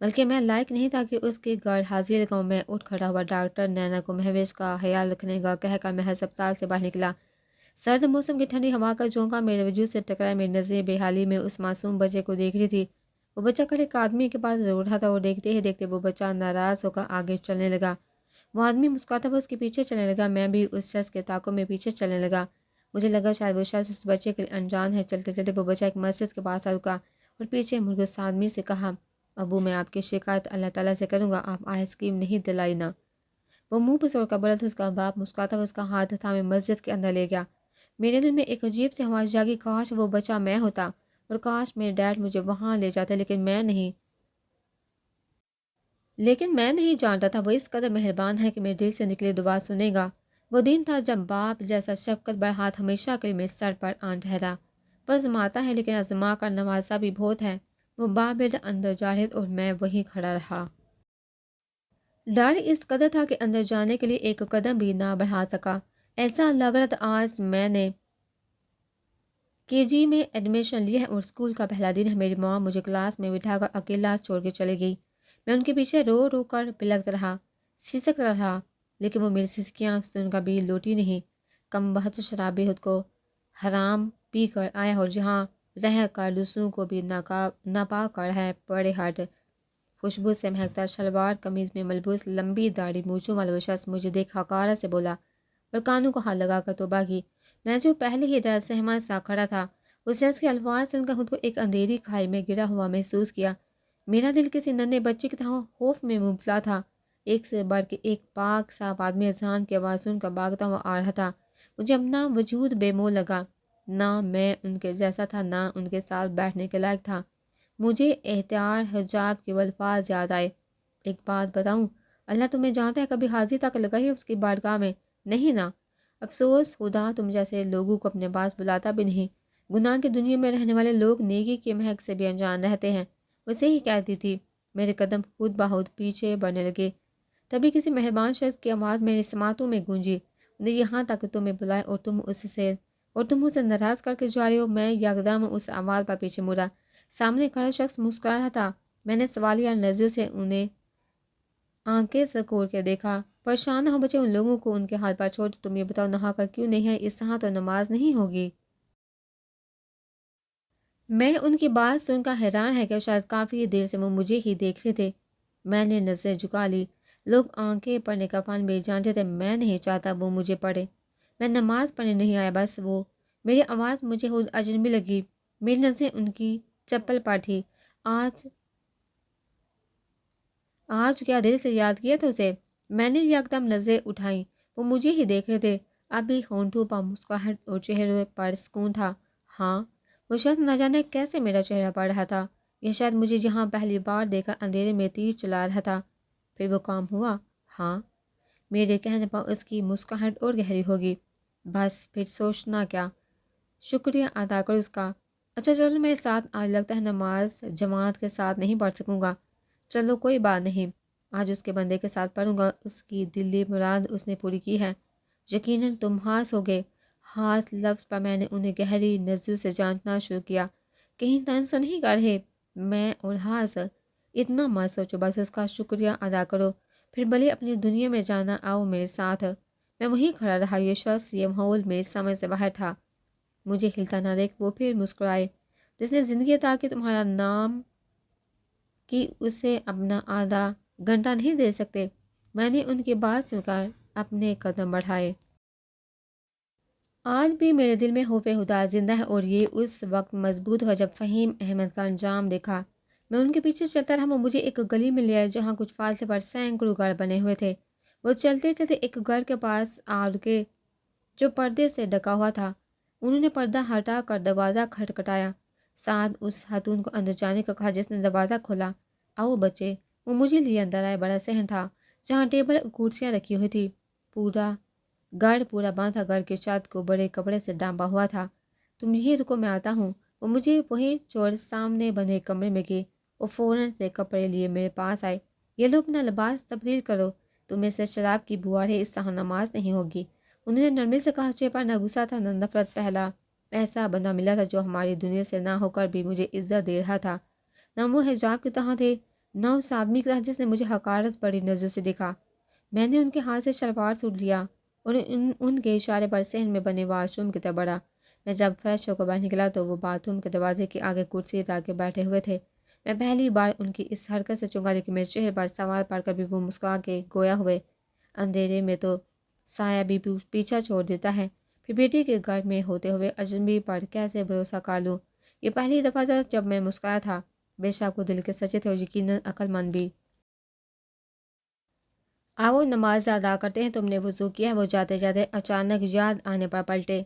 بلکہ میں لائق نہیں تھا کہ اس کے گھر حاضری لگاؤں۔ میں اٹھ کھڑا ہوا، ڈاکٹر نینا کو مہوش کا خیال رکھنے کا کہہ کر میں ہسپتال سے باہر نکلا۔ سرد موسم کی ٹھنڈی ہوا کا جھونکا میرے وجود سے ٹکرایا، میری نظریں بے حالی میں اس معصوم بچے کو دیکھ رہی تھی۔ وہ بچہ کھڑے ایک آدمی کے پاس رو رہا تھا، اور دیکھتے ہی دیکھتے وہ بچہ ناراض ہو کر آگے چلنے لگا۔ وہ آدمی مسکراتا ہوا اس کے پیچھے چلنے لگا، میں بھی اس شخص کے تاکوں میں پیچھے چلنے لگا۔ مجھے لگا شاید وہ شخص اس بچے کے لیے انجان ہے۔ چلتے چلتے وہ بچہ ایک مسجد کے پاس رکا اور پیچھے مڑ کر اس آدمی سے کہا، ابو میں آپ کی شکایت اللہ تعالیٰ سے کروں گا، آپ آئس کریم نہیں دلائی نا۔ وہ منہ پہ سوڑ کر بڑا تھا، اس کا باپ مسکراتا ہوا اس کا ہاتھ تھامے مسجد کے اندر لے گیا۔ میرے دل میں ایک عجیب سی خواہش جاگی، کاش وہ بچہ میں ہوتا، اور کاش میرے ڈیڈ مجھے وہاں لے جاتے، لیکن میں نہیں جانتا تھا وہ اس قدر مہربان ہے کہ میرے دل سے نکلی دعا سنے گا۔ وہ دن تھا جب باپ جیسا شفقت بھرا ہاتھ ہمیشہ کے لیے میرے سر پر آن ٹھہرا۔ وہ آزماتا ہے لیکن آزما کر نوازتا بھی بہت ہے۔ وہ باپ بیٹا اندر جا رہے اور میں وہیں کھڑا رہا۔ ڈر اس قدر تھا کہ اندر جانے کے لیے ایک قدم بھی نہ بڑھا سکا۔ ایسا لگ رہا تھا آج میں نے KG میں ایڈمیشن لیا ہے اور اسکول کا پہلا دن ہے۔ میری ماں مجھے کلاس میں بٹھا کر اکیلا چھوڑ کے چلے گئی۔ میں ان کے پیچھے رو رو کر بلکتا رہا، سسکتا رہا، لیکن وہ میری سسکیاں سن کر بھی لوٹی نہیں۔ کم بخت شرابی خود کو حرام پی کر آیا اور جہاں رہ کر دوسروں کو بھی ناپا کر ہے پڑے ہٹ۔ خوشبو سے مہکتا شلوار قمیض میں ملبوس لمبی داڑھی مونچھوں والا وہ شخص مجھے دیکھ حقارت سے بولا اور کانوں کو ہاتھ لگا کر توبہ کی۔ میں جو پہلے ہی ڈر سہما سا کھڑا تھا، اس شخص کے الفاظ سن کر خود کو ایک اندھیری کھائی میں گرا ہوا محسوس کیا۔ میرا دل کسی ننھے بچے کی طرح خوف میں مبتلا تھا۔ ایک سے بڑھ کے ایک پاک صاف آدمی اذان کی آواز سن کر بھاگتا ہوا آ رہا تھا۔ مجھے اپنا وجود بے مول لگا، نہ میں ان کے جیسا تھا، نہ ان کے ساتھ بیٹھنے کے لائق تھا۔ مجھے احتیاط حجاب کے وہ الفاظ یاد آئے، ایک بات بتاؤں، اللہ تمہیں جانتا ہے، کبھی حاضری تک لگائی ہے اس کی بارگاہ میں؟ نہیں نا؟ افسوس خدا تم جیسے لوگوں کو اپنے پاس بلاتا بھی نہیں۔ گناہ کی دنیا میں رہنے والے لوگ نیکی کی مہک سے بھی انجان رہتے ہیں۔ ویسے ہی کہتی تھی، میرے قدم خود بخود پیچھے بڑھنے لگے۔ تبھی کسی مہربان شخص کی آواز میری سماعتوں میں گونجی، نے یہاں تک تمہیں بلائے اور تم اسے ناراض کر کے جا رہے ہو۔ میں یکدم اس آواز پر پیچھے مڑا۔ سامنے کھڑا شخص مسکرا رہا تھا۔ میں نے سوالیہ نظروں سے انہیں آنکھیں سکوڑ کے دیکھا۔ پریشان نہ ہو بچے، ان لوگوں کو ان کے حال پر چھوڑ، تم یہ بتاؤ نہا کر کیوں نہیں ہے؟ اس طرح تو نماز نہیں ہوگی۔ میں ان کی بات سن کر حیران ہے کہ شاید کافی دیر سے وہ مجھے ہی دیکھ رہے تھے۔ میں نے نظر جھکا لی۔ لوگ آنکھیں پڑھنے کا فن بھی جانتے تھے، میں نہیں چاہتا وہ مجھے پڑھے۔ میں نماز پڑھنے نہیں آیا، بس وہ میری آواز مجھے خود اجنبی لگی۔ میری نظریں ان کی چپل پر تھی۔ آج آج کیا دل سے یاد کیا تھا اسے؟ میں نے یکدم نظریں اٹھائیں، وہ مجھے ہی دیکھ رہے تھے۔ ابھی ہونٹوں پر مسکراہٹ اور چہرے پر سکون تھا۔ ہاں، وہ شخص نہ جانے کیسے میرا چہرہ پڑھ رہا تھا، یا شاید مجھے جہاں پہلی بار دیکھا اندھیرے میں تیر چلا رہا تھا۔ پھر وہ کام ہوا۔ ہاں، میرے کہنے پر اس کی مسکراہٹ اور گہری ہوگی۔ بس پھر سوچنا کیا، شکریہ ادا کر اس کا۔ اچھا چلو میرے ساتھ، آج لگتا ہے نماز جماعت کے ساتھ نہیں پڑھ سکوں گا۔ چلو کوئی بات نہیں، آج اس کے بندے کے ساتھ پڑھوں گا۔ اس کی دلی مراد اس نے پوری کی ہے۔ یقیناً تم ہاس ہو گئے۔ ہاس لفظ پر میں نے انہیں گہری نظروں سے جانچنا شروع کیا۔ کہیں طنز تو نہیں کر رہے؟ میں اور ہاس، اتنا مت سوچو، بس اس کا شکریہ ادا کرو، پھر بھلے اپنی دنیا میں جانا۔ آؤ میرے ساتھ۔ میں وہیں کھڑا رہا۔ یہ شخص، یہ ماحول میری سمجھ سے باہر تھا۔ مجھے ہلتا نہ دیکھ وہ پھر مسکرائے۔ جس نے زندگی عطا کی تمہارا نام کہ اسے اپنا آدھا گھنٹہ نہیں دے سکتے؟ میں نے ان کی بات سن کر اپنے قدم بڑھائے۔ آج بھی میرے دل میں خوف خدا زندہ ہے، اور یہ اس وقت مضبوط ہوا جب فہیم احمد کا انجام دیکھا۔ میں ان کے پیچھے چلتا رہا۔ وہ مجھے ایک گلی میں لے آئے جہاں کچھ فاصلے پر سینکڑوں گھر بنے ہوئے تھے۔ وہ چلتے چلتے ایک گھر کے پاس آ رکے جو پردے سے ڈھکا ہوا تھا۔ انہوں نے پردہ ہٹا کر دروازہ کھٹکھٹایا، ساتھ اس خاتون کو اندر جانے کو کہا جس نے دروازہ کھولا۔ آؤ بچے۔ وہ مجھے لیے اندر آئے۔ بڑا صحن تھا جہاں ٹیبل اور کرسیاں رکھی ہوئی تھی۔ گھر پورا بند تھا۔ گھر کی چھت کو بڑے کپڑے سے ڈھانپا ہوا تھا۔ تم یہیں رکو، میں آتا ہوں۔ وہ مجھے وہی چھوڑ سامنے بندے کمرے میں گئے۔ وہ فوراً سے کپڑے لیے میرے پاس آئے۔ یہ لو اپنا لباس تبدیل کرو، تمہیں سے شراب کی بو آ رہی ہے، اس طرح نماز نہیں ہوگی۔ انہوں نے نرمی سے کہا۔ چہرے پر نہ غصہ تھا نہ نفرت۔ پہلا ایسا بندہ ملا تھا جو ہماری دنیا سے نہ ہو کر بھی مجھے عزت دے رہا تھا۔ نہ وہ حجاب کی طرح تھے، نہ اس آدمی کی طرح جس نے مجھے حقارت بڑی نظروں سے دیکھا۔ میں نے ان کے ہاتھ سے شلوار سوٹ لیا اور ان کے اشارے پر صحن میں بنے واش روم کی طرف بڑھا۔ میں جب فریش ہو کر باہر نکلا تو وہ باتھ روم کے دروازے کے آگے کرسی لگا کے بیٹھے ہوئے تھے۔ میں پہلی بار ان کی اس حرکت سے چونکا، لیکن میرے چہرے پر سوال پڑھ کر بھی وہ مسکرا کے گویا ہوئے، اندھیرے میں تو سایہ بھی پیچھا چھوڑ دیتا ہے، پھر بیٹی کے گھر میں ہوتے ہوئے اجنبی پر کیسے بھروسہ کر لوں؟ یہ پہلی دفعہ تھا جب میں مسکرایا تھا۔ بے شک وہ دل کے سچے تھے اور یقیناً عقل مند بھی۔ آؤ نماز ادا کرتے ہیں۔ تم نے وضو کیا ہے؟ وہ جاتے جاتے اچانک یاد آنے پر پلٹے۔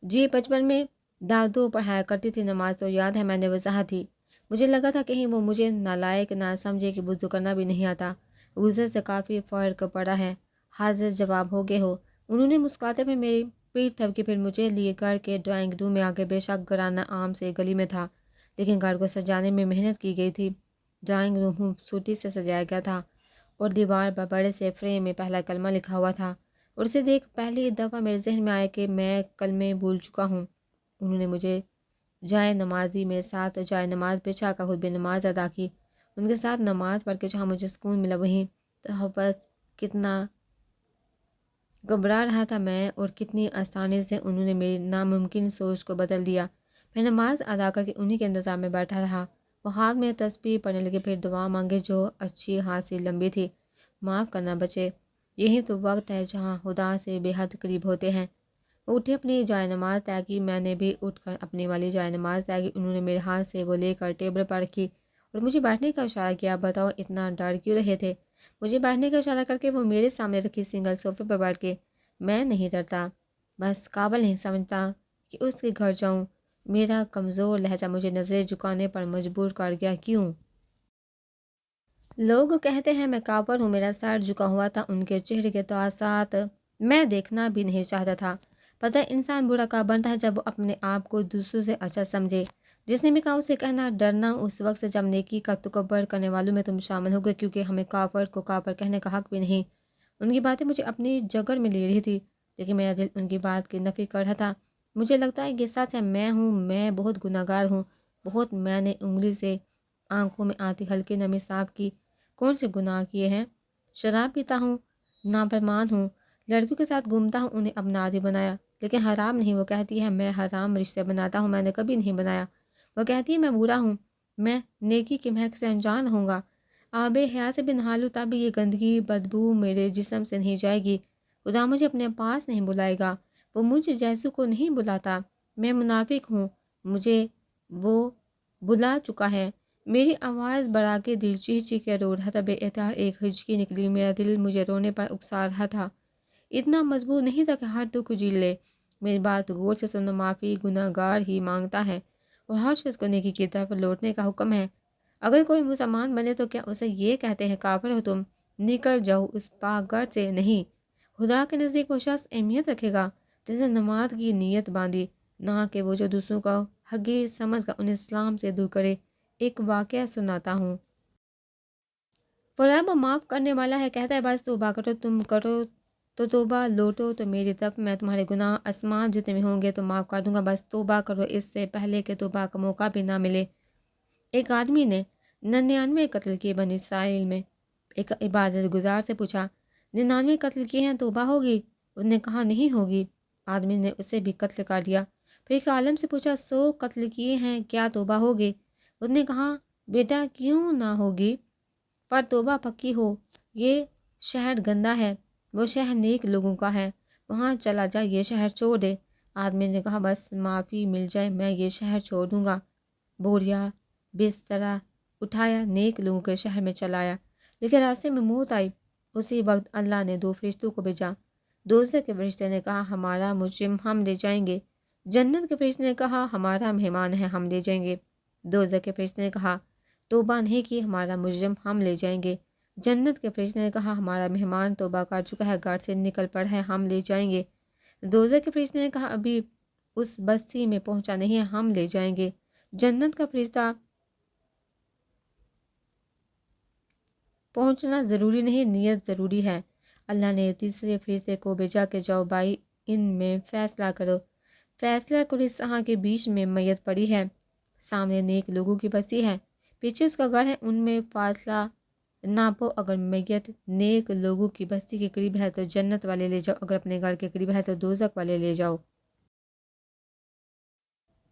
جی، بچپن میں دادو پڑھایا کرتی تھی، نماز تو یاد ہے، میں نے وضاحت دی۔ مجھے لگا تھا کہیں وہ مجھے نالائق نہ سمجھے کہ وضو کرنا بھی نہیں آتا۔ گزر سے کافی فرق پڑا ہے، حاضر جواب ہو گئے ہو۔ انہوں نے مسکراتے ہوئے میری پیٹھ تھپکی، پھر مجھے لیے گھر کے ڈرائنگ روم میں آگے۔ بے شک گھرانہ عام سے گلی میں تھا، لیکن گھر کو سجانے میں محنت کی گئی تھی۔ ڈرائنگ روم خوبصورتی سے سجایا گیا تھا اور دیوار پر بڑے سے فریم میں پہلا کلمہ لکھا ہوا تھا، اور اسے دیکھ پہلی دفعہ میرے ذہن میں آیا کہ میں کلمے بھول چکا ہوں۔ انہوں نے مجھے جائے نماز دی، میرے ساتھ جائے نماز بچھا کر خود بھی نماز ادا کی۔ ان کے ساتھ نماز پڑھ کے جہاں مجھے سکون ملا، وہیں تحفظ کتنا گھبرا رہا تھا میں، اور کتنی آسانی سے انہوں نے میری ناممکن سوچ کو بدل دیا۔ میں نماز ادا کر کے انہی کے انتظار میں بیٹھا رہا۔ وہ ہاتھ میں تسبیح پڑھنے لگے، پھر دعا مانگے جو اچھی خاصی لمبی تھی۔ معاف کرنا بچے، یہی تو وقت ہے جہاں خدا سے بے حد قریب ہوتے ہیں۔ وہ اٹھے، اپنی جائے نماز طے کی۔ میں نے بھی اٹھ کر اپنی والی جائے نماز طے کی۔ انہوں نے میرے ہاتھ سے وہ لے کر ٹیبل پر رکھی اور مجھے بیٹھنے کا اشارہ کیا۔ بتاؤ اتنا ڈر کیوں رہے تھے؟ مجھے بیٹھنے کا اشارہ کر کے وہ میرے سامنے رکھی سنگل صوفے پر بیٹھ کے۔ میں نہیں ڈرتا، بس قابل نہیں سمجھتا کہ اس کے گھر جاؤں۔ میرا کمزور لہجہ مجھے نظریں جھکانے پر مجبور کر گیا۔ کیوں؟ لوگ کہتے ہیں میں کافر ہوں۔ میرا سر جھکا ہوا تھا، ان کے چہرے کے تاثرات میں دیکھنا بھی نہیں چاہتا تھا۔ پتہ ہے انسان برا کب بنتا ہے؟ جب وہ اپنے آپ کو دوسروں سے اچھا سمجھے۔ جس نے بھی کہا اسے کہنا ڈرنا اس وقت سے جب نیکی کا تکبر کرنے والوں میں تم شامل ہو گئے، کیونکہ ہمیں کافر کو کافر کہنے کا حق بھی نہیں۔ ان کی باتیں مجھے اپنی جگڑ میں لے رہی تھی، لیکن میرا دل ان کی بات کی نفی کر رہا تھا۔ مجھے لگتا ہے یہ سچ ہے، میں بہت گناہ گار ہوں، بہت۔ میں نے انگلی سے آنکھوں میں آتی ہلکی نمی صاف کی۔ کون سے گناہ کیے ہیں؟ شراب پیتا ہوں، نافرمان ہوں، لڑکیوں کے ساتھ گھومتا ہوں، انہیں اپنا عادی بنایا، لیکن حرام نہیں۔ وہ کہتی ہے میں حرام رشتے بناتا ہوں، میں نے کبھی نہیں بنایا۔ وہ کہتی ہے میں برا ہوں، میں نیکی کی مہک سے انجان ہوں گا، آب حیات سے بھی نہا لوں تب بھی یہ گندگی بدبو میرے جسم سے نہیں جائے گی۔ خدا مجھے اپنے پاس نہیں بلائے گا، وہ مجھ جیسو کو نہیں بلاتا، میں منافق ہوں، مجھے وہ بلا چکا ہے۔ میری آواز بڑھا کے دل چیخ چیخ کے رو رہا تھا، بے اختیار ایک ہچکی نکلی، میرا دل مجھے رونے پر اکسا رہا تھا، اتنا مضبوط نہیں تھا کہ ہر دکھ جھیل لے۔ میری بات غور سے سنو، معافی گناہ گار ہی مانگتا ہے اور ہر شخص کو نیکی کی طرف لوٹنے کا حکم ہے۔ اگر کوئی مسلمان بنے تو کیا اسے یہ کہتے ہیں کافر ہو تم، نکل جاؤ اس پاک گھر سے؟ نہیں، خدا کے نزدیک وہ شخص اہمیت رکھے گا جس نے نماز کی نیت باندھی، نہ کہ وہ جو دوسروں کا حقیر سمجھ کر انہیں اسلام سے دور کرے۔ ایک واقعہ سناتا ہوں۔ رب معاف کرنے والا ہے، کہتا ہے بس توبہ کرو، تم کرو تو توبہ، لوٹو تو میری طرف، میں تمہارے گناہ آسمان جتنے بھی ہوں گے تو معاف کر دوں گا، بس توبہ کرو اس سے پہلے کہ توبہ کا موقع بھی نہ ملے۔ ایک آدمی نے 99 قتل کیے بنی اسرائیل میں، ایک عبادت گزار سے پوچھا 99 قتل کیے ہیں، توبہ ہوگی؟ اس نے کہا نہیں ہوگی۔ آدمی نے اسے بھی قتل کر دیا۔ پھر ایک عالم سے پوچھا 100 قتل کیے ہیں، کیا توبہ ہوگی؟ اس نے کہا بیٹا کیوں نہ ہوگی، پر توبہ پکی ہو، یہ شہر گندا ہے، وہ شہر نیک لوگوں کا ہے، وہاں چلا جا، یہ شہر چھوڑ دے۔ آدمی نے کہا بس معافی مل جائے میں یہ شہر چھوڑ دوں گا۔ بوریا بسترا اٹھایا، نیک لوگوں کے شہر میں چلایا، لیکن راستے میں موت آئی۔ اسی وقت اللہ نے 2 فرشتوں کو بھیجا۔ دوزخ کے فرشتے نے کہا ہمارا مجرم ہم لے جائیں گے، جنت کے فرشتے نے کہا ہمارا مہمان ہے ہم لے جائیں گے۔ دوزخ کے فرشتے نے کہا توبہ نہیں کی، ہمارا مجرم ہم لے جائیں گے۔ جنت کے فرشتے نے کہا ہمارا مہمان توبہ کر چکا ہے، گھر سے نکل پڑا ہے، ہم لے جائیں گے۔ دوزخ کے فرشتے نے کہا ابھی اس بستی میں پہنچا نہیں ہے، ہم لے جائیں گے۔ جنت کا فرشتہ پہنچنا ضروری نہیں، نیت ضروری ہے۔ اللہ نے تیسرے فرشتے کو بھیجا کہ جاؤ بھائی ان میں فیصلہ کرو۔ فیصلہ کرو، اس سہاں کے بیچ میں میت پڑی ہے، سامنے نیک لوگوں کی بستی ہے، پیچھے اس کا گھر ہے، ان میں فاصلہ ناپو، اگر میت نیک لوگوں کی بستی کے قریب ہے تو جنت والے لے جاؤ، اگر اپنے گھر کے قریب ہے تو دوزخ والے لے جاؤ۔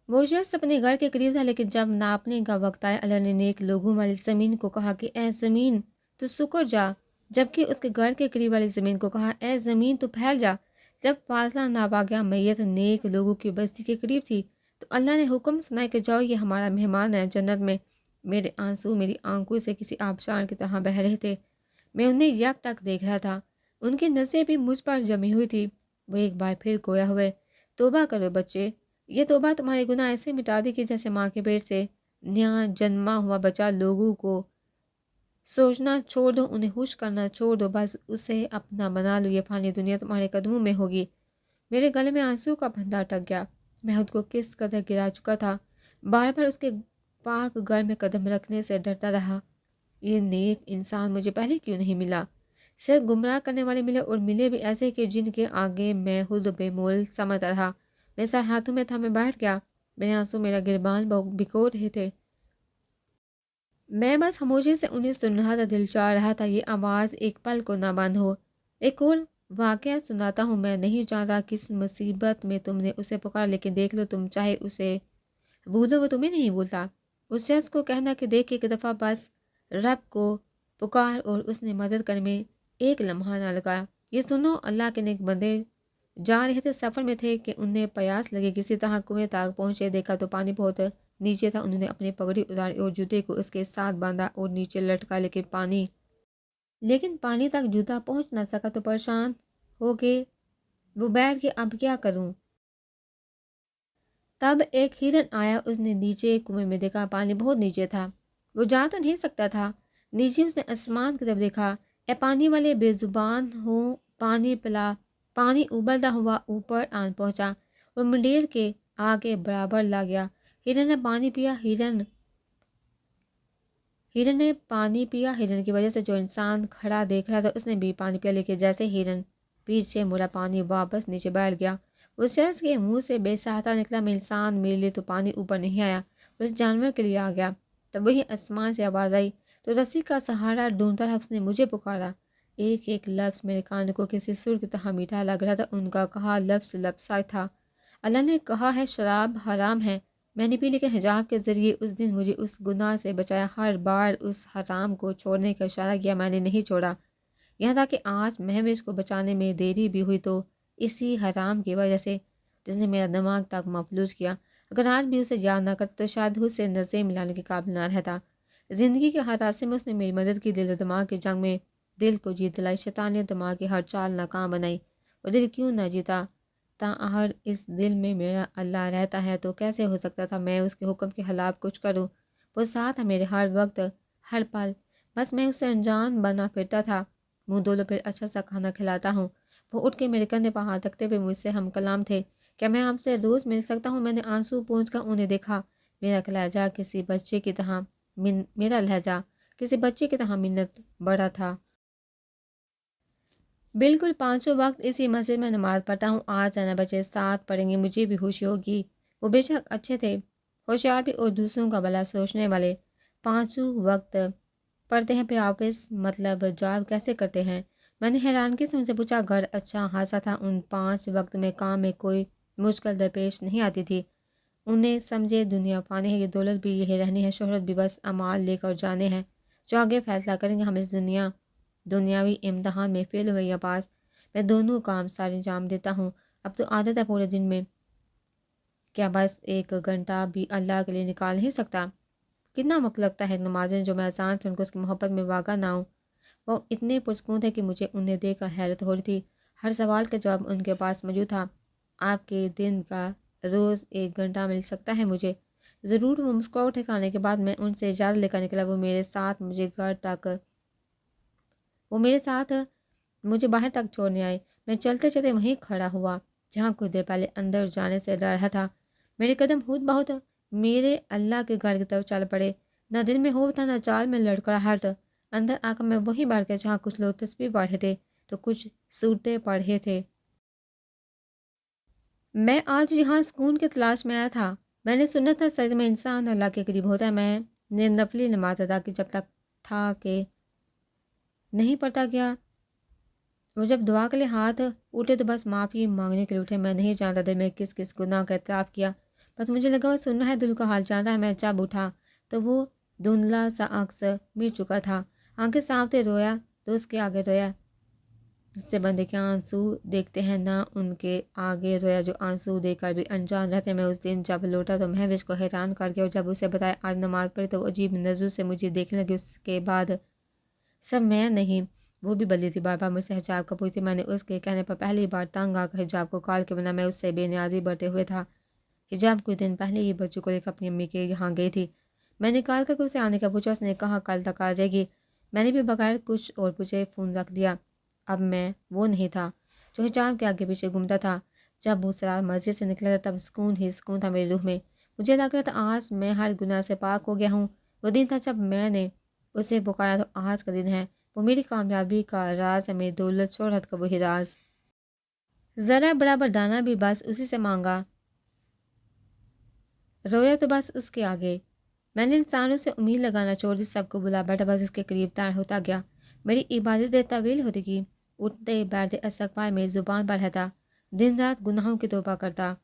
وہ شخص اپنے گھر کے قریب تھا، لیکن جب ناپنے کا وقت آیا اللہ نے نیک لوگوں والی زمین کو کہا کہ اے زمین تو سکڑ جا، جبکہ اس کے گھر کے قریب والی زمین کو کہا اے زمین تو پھیل جا۔ جب فاصلہ ناپا گیا، میت نیک لوگوں کی بستی کے قریب تھی، تو اللہ نے حکم سنایا کہ جاؤ یہ ہمارا مہمان ہے جنت میں۔ میرے آنسو میری آنکھوں سے کسی آبشار کی طرح بہہ رہے تھے، میں انہیں یک ٹک دیکھ رہا تھا، ان کی نظریں بھی مجھ پر جمی ہوئی تھی۔ وہ ایک بار پھر گویا ہوئے توبہ کرو بچے، یہ توبہ تمہارے گناہ ایسے مٹا دے گی جیسے ماں کے پیٹ سے نیا جنما ہوا بچہ۔ لوگوں کو سوچنا چھوڑ دو، انہیں خوش کرنا چھوڑ دو، بس اسے اپنا بنا لو، یہ فانی دنیا تمہارے قدموں میں ہوگی۔ میرے گلے میں آنسو کا بندھا اٹک گیا، میں خود کو کس قدر گرا چکا تھا، بار بار اس کے پاک گھر میں قدم رکھنے سے ڈرتا رہا۔ یہ نیک انسان مجھے پہلے کیوں نہیں ملا؟ صرف گمراہ کرنے والے ملے، اور ملے بھی ایسے کہ جن کے آگے میں خود بے مول سمجھتا رہا۔ میں سر ہاتھوں میں تھا، میں بیٹھ گیا، میرے آنسو میرا گریبان بھگو رہے تھے، میں بس خاموشی سے انہیں سن رہا تھا، دل چاہ رہا تھا یہ آواز ایک پل کو نہ بند ہو۔ ایک اور واقعہ سناتا ہوں، میں نہیں جانتا کس مصیبت میں تم نے اسے پکارا، لیکن دیکھ لو تم چاہے اسے بھولو وہ تمہیں نہیں بھولتا۔ اس شخص کو کہنا کہ دیکھ ایک دفعہ بس رب کو پکار اور اس نے مدد کرنے میں ایک لمحہ نہ لگایا۔ یہ سنو، اللہ کے نیک بندے جا رہے تھے، سفر میں تھے کہ انہیں پیاس لگے، کسی طرح کنویں تک پہنچے، دیکھا تو پانی بہت نیچے تھا، انہوں نے اپنی پگڑی اتاری اور جوتے کو اس کے ساتھ باندھا اور نیچے لٹکا، لیکن پانی تک جوتا پہنچ نہ سکا تو پریشان ہو گئے، وہ بیٹھ کے اب کیا کروں؟ تب ایک ہرن آیا، اس نے نیچے کنویں میں دیکھا، پانی بہت نیچے تھا، وہ جا تو نہیں سکتا تھا، نیچے اس نے آسمان کی طرف دیکھا، اے پانی والے بے زبان ہو، پانی پلا۔ پانی ابلتا ہوا اوپر آن پہنچا اور منڈیر کے آگے برابر لا گیا۔ ہرن نے پانی پیا، ہرن نے پانی پیا، ہرن کی وجہ سے جو انسان کھڑا دیکھ رہا تھا اس نے بھی پانی پیا، لیکن جیسے ہرن پیچھے مڑا پانی واپس نیچے بیٹھ گیا۔ اس شخص کے منہ سے بے سہاتا نکلا، میں انسان، میرے لیے تو پانی اوپر نہیں آیا، اس جانور کے لیے آ گیا۔ تب وہی آسمان سے آواز آئی، تو رسی کا سہارا ڈھونڈتا رہا، اس نے مجھے پکارا۔ ایک ایک لفظ میرے کان کو کسی سر کی طرح میٹھا لگ رہا تھا، ان کا کہا لفظ لفظ تھا۔ اللہ نے کہا ہے شراب حرام ہے، میں نے بھی، لیکن حجاب کے ذریعے اس دن مجھے اس گناہ سے بچایا، ہر بار اس حرام کو چھوڑنے کا اشارہ کیا، میں نے نہیں چھوڑا، یہاں تک کہ آج مہوش کو بچانے میں دیری بھی ہوئی تو اسی حرام کی وجہ سے جس نے میرا دماغ تک مفلوج کیا۔ اگر آج بھی اسے یاد نہ کرتا تو شاید اس سے نظریں ملانے کے قابل نہ رہتا۔ زندگی کے ہر راستے میں اس نے میری مدد کی، دل و دماغ کی جنگ میں دل کو جیت دلائی، شیطانیت دماغ کی ہر چال ناکام بنائی۔ وہ دل کیوں نہ جیتا؟ تاہر اس دل میں میرا اللہ رہتا ہے تو کیسے ہو سکتا تھا میں اس کے حکم کے خلاف کچھ کروں؟ وہ ساتھ ہے میرے ہر وقت، ہر پل، بس میں اسے انجان بنا پھرتا تھا۔ منہ دولو پھر اچھا سا کھانا کھلاتا ہوں۔ وہ اٹھ کے میرے کندھے پر ہاتھ رکھتے ہوئے مجھ سے ہم کلام تھے۔ کیا میں آپ سے روز مل سکتا ہوں؟ میں نے آنسو پونچھ کر انہیں دیکھا۔ میرا لہجہ کسی بچے کی طرح منت بڑا تھا۔ بالکل پانچوں وقت اسی مسجد میں نماز پڑھتا ہوں۔ آج آنا بچے ساتھ پڑھیں گے، مجھے بھی خوشی ہوگی۔ وہ بے شک اچھے تھے، ہوشیار بھی اور دوسروں کا بھلا سوچنے والے۔ پانچوں وقت پڑھتے ہیں پھر آپس مطلب جاب کیسے کرتے ہیں؟ میں نے حیرانگی سے ان سے پوچھا۔ گھر اچھا خاصا تھا، ان 5 وقت میں کام میں کوئی مشکل درپیش نہیں آتی تھی۔ انہیں سمجھے دنیا فانی ہے، یہ دولت بھی یہی رہنی ہے، شہرت بھی بس اعمال لے کر جانے ہیں جو آگے فیصلہ کریں گے ہم اس دنیاوی امتحان میں فیل ہوئے یا پاس۔ میں دونوں کام سارے انجام دیتا ہوں، اب تو عادت ہے پورے دن میں کیا بس 1 گھنٹہ بھی اللہ کے لیے نکال نہیں سکتا؟ کتنا وقت لگتا ہے نمازیں جو میں آسان تھے ان کو اس کی محبت میں واقع نہ ہوں۔ وہ اتنے پرسکون تھے کہ مجھے انہیں دیکھ کر حیرت ہو رہی تھی، ہر سوال کا جواب ان کے پاس موجود تھا۔ آپ کے دن کا روز 1 گھنٹہ مل سکتا ہے مجھے؟ ضرور۔ وہ مسکراہٹ کھانے کے بعد میں ان سے اجازت لے کر نکلا۔ وہ میرے ساتھ مجھے باہر تک چھوڑنے آئے۔ میں چلتے چلتے وہیں کھڑا ہوا جہاں کچھ دیر پہلے اندر جانے سے ڈر رہا تھا۔ میرے قدم خود بہت میرے اللہ کے گھر کی طرف چل پڑے، نہ دل میں خوف تھا نہ چال میں لڑکڑاہٹ۔ اندر آ کر میں وہیں بیٹھ گیا جہاں کچھ لوگ تسبیح پڑھ رہے تھے تو کچھ سورتیں پڑھ رہے تھے۔ میں آج یہاں سکون کی تلاش میں آیا تھا۔ میں نے سنا تھا سجدے میں انسان اللہ کے قریب ہوتا ہے۔ میں نے نفلی نماز ادا کی جب تک تھا کہ نہیں پڑھتا گیا۔ وہ جب دعا کے لیے ہاتھ اٹھے تو بس معافی مانگنے کے لیے اٹھے۔ میں نہیں جانتا دل میں کس کس گناہ کا اعتراف کیا، بس مجھے لگا وہ سننا ہے، دل کا حال جانتا ہے۔ میں جب اٹھا تو وہ دھندلا سا عکس مٹ چکا تھا، آنکھیں صاف تھے۔ رویا تو اس کے آگے رویا اس سے بندے کے آنسو دیکھتے ہیں، نہ ان کے آگے رویا جو آنسو دے کر بھی انجان رہتے۔ میں اس دن جب لوٹا تو مہوش کو حیران کر گیا، اور جب اسے بتایا آج نماز پڑھی تو وہ عجیب نظروں سے مجھے دیکھنے لگی۔ اس کے بعد سب میں نہیں، وہ بھی بدلی تھی، بار بار مجھ سے حجاب کا پوچھتی۔ میں نے اس کے کہنے پر پہلی بار تنگ آ کر حجاب کو کال کے بنا میں اس سے بے نیازی برتے ہوئے تھا۔ حجاب کچھ دن پہلے ہی بچوں کو لے کر اپنی امی کے یہاں گئی تھی۔ میں نے کال کر کے اسے آنے کا پوچھا، اس نے کہا کل تک آ جائے گی۔ میں نے بھی بغیر کچھ اور پوچھے فون رکھ دیا۔ اب میں وہ نہیں تھا جو حجاب کے آگے پیچھے گھومتا تھا۔ جب وہ سرار مسجد سے نکلا تھا تب سکون ہی سکون تھا میری روح میں۔ مجھے لگ رہا تھا آج میں ہر گناہ سے پاک ہو گیا ہوں۔ وہ دن تھا جب میں نے اسے پکارا تو آج کا دن ہے۔ وہ میری کامیابی کا راز ہے، میری دولت شہرت کا وہی راز۔ ذرا برابر دانا بھی بس اسی سے مانگا، رویا تو بس اس کے آگے۔ میں نے انسانوں سے امید لگانا چھوڑ دی، سب کو بلا بیٹھا، بس اس کے قریب تار ہوتا گیا۔ میری عبادت طویل ہوتی گئی، اٹھتے بیٹھتے استغفار میری زبان پر رہتا، دن رات گناہوں کی توبہ کرتا۔